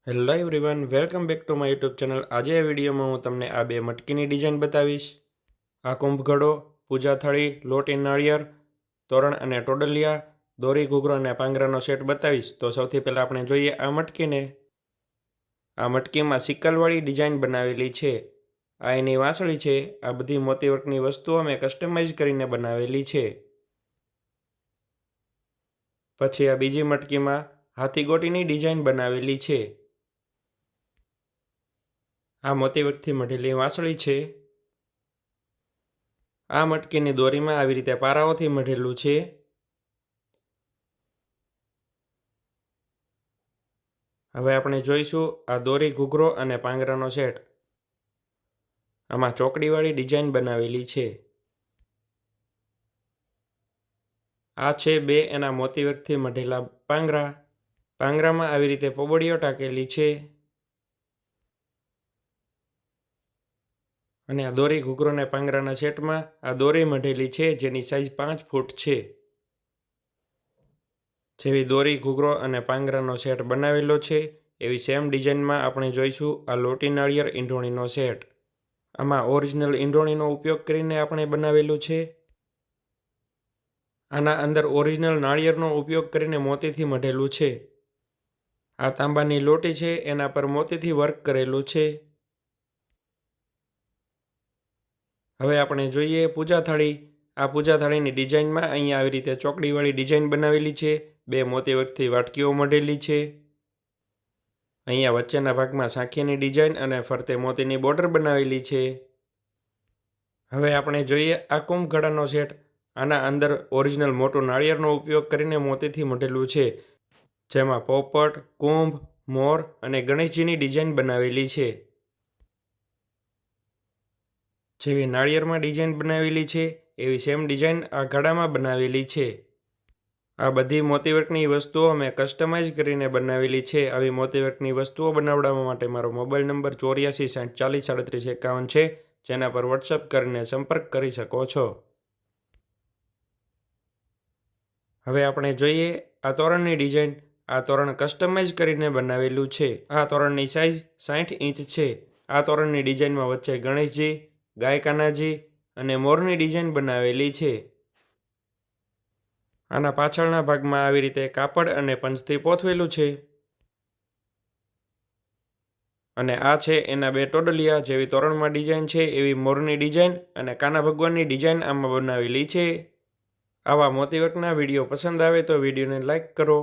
Hello everyone, welcome back to my YouTube channel. આજે આ વિડીયોમાં હું તમને આ બે મટકીની ડિઝાઇન બતાવીશ। આ કુંભઘડો, પૂજા થાળી, લોટી નાળિયેર, તોરણ અને ટોડલિયા, દોરી ઘૂઘરો અને પાંગરાનો સેટ બતાવીશ। તો સૌથી પહેલાં આપણે જોઈએ આ મટકીને। આ મટકીમાં સિક્કલવાળી ડિઝાઇન બનાવેલી છે। આ એની વાંસળી છે। આ બધી મોતીવર્કની વસ્તુઓ મેં કસ્ટમાઇઝ કરીને બનાવેલી છે। પછી આ બીજી મટકીમાં હાથીગોટીની ડિઝાઇન બનાવેલી છે। આ મોતીવર્કથી મઢેલી વાંસળી છે। આ મટકીની દોરીમાં આવી રીતે પારાઓથી મઢેલું છે। હવે આપણે જોઈશું આ દોરી ઘૂઘરો અને પાંગરાનો સેટ। આમાં ચોકડીવાળી ડિઝાઇન બનાવેલી છે। આ છે બે એના મોતીવર્કથી મઢેલા પાંગરા। પાંગરામાં આવી રીતે પોબડીઓ ટાંકેલી છે અને આ દોરી ઘૂઘરો અને પાંગરાના સેટમાં આ દોરી મઢેલી છે, જેની સાઇઝ 5 ફૂટ છે। જેવી દોરી ઘૂઘરો અને પાંગરાનો સેટ બનાવેલો છે, એવી સેમ ડિઝાઇનમાં આપણે જોઈશું આ લોટી નાળિયેર ઈંઢોણીનો સેટ। આમાં ઓરિજિનલ ઈંઢોણીનો ઉપયોગ કરીને આપણે બનાવેલું છે। આના અંદર ઓરિજિનલ નાળિયેરનો ઉપયોગ કરીને મોતીથી મઢેલું છે। આ તાંબાની લોટી છે, એના પર મોતીથી વર્ક કરેલું છે। હવે આપણે જોઈએ પૂજા થાળી। આ પૂજા થાળીની ડિઝાઇનમાં અહીંયા આવી રીતે ચોકડીવાળી ડિઝાઇન બનાવેલી છે। બે મોતીવર્કથી વાટકીઓ મઢેલી છે। અહીંયા વચ્ચેના ભાગમાં સાંખીની ડિઝાઇન અને ફરતે મોતીની બોર્ડર બનાવેલી છે। હવે આપણે જોઈએ આ કુંભઘડાનો સેટ। આના અંદર ઓરિજિનલ મોટું નાળિયેરનો ઉપયોગ કરીને મોતીથી મઢેલું છે, જેમાં પોપટ, કુંભ, મોર અને ગણેશજીની ડિઝાઇન બનાવેલી છે। જેવી નાળિયેરમાં ડિઝાઇન બનાવેલી છે, એવી સેમ ડિઝાઇન આ ઘડામાં બનાવેલી છે। આ બધી મોતીવર્કની વસ્તુઓ મેં કસ્ટમાઇઝ કરીને બનાવેલી છે। આવી મોતીવર્કની વસ્તુઓ બનાવડાવવા માટે મારો મોબાઈલ નંબર 8460403751 છે, જેના પર વોટ્સઅપ કરીને સંપર્ક કરી શકો છો। હવે આપણે જોઈએ આ તોરણની ડિઝાઇન। આ તોરણ કસ્ટમાઇઝ કરીને બનાવેલું છે। આ તોરણની સાઇઝ 60 ઇંચ છે। આ તોરણની ડિઝાઇનમાં વચ્ચે ગણેશજી, ગાય કાનાજી અને મોરની ડિઝાઇન બનાવેલી છે। આના પાછળના ભાગમાં આવી રીતે કાપડ અને પંચથી પોથવેલું છે। અને આ છે એના બે ટોડલિયા। જેવી તોરણમાં ડિઝાઇન છે, એવી મોરની ડિઝાઇન અને કાના ભગવાનની ડિઝાઇન આમાં બનાવેલી છે। આવા મોતીવર્કના વિડીયો પસંદ આવે તો વિડીયોને લાઇક કરો।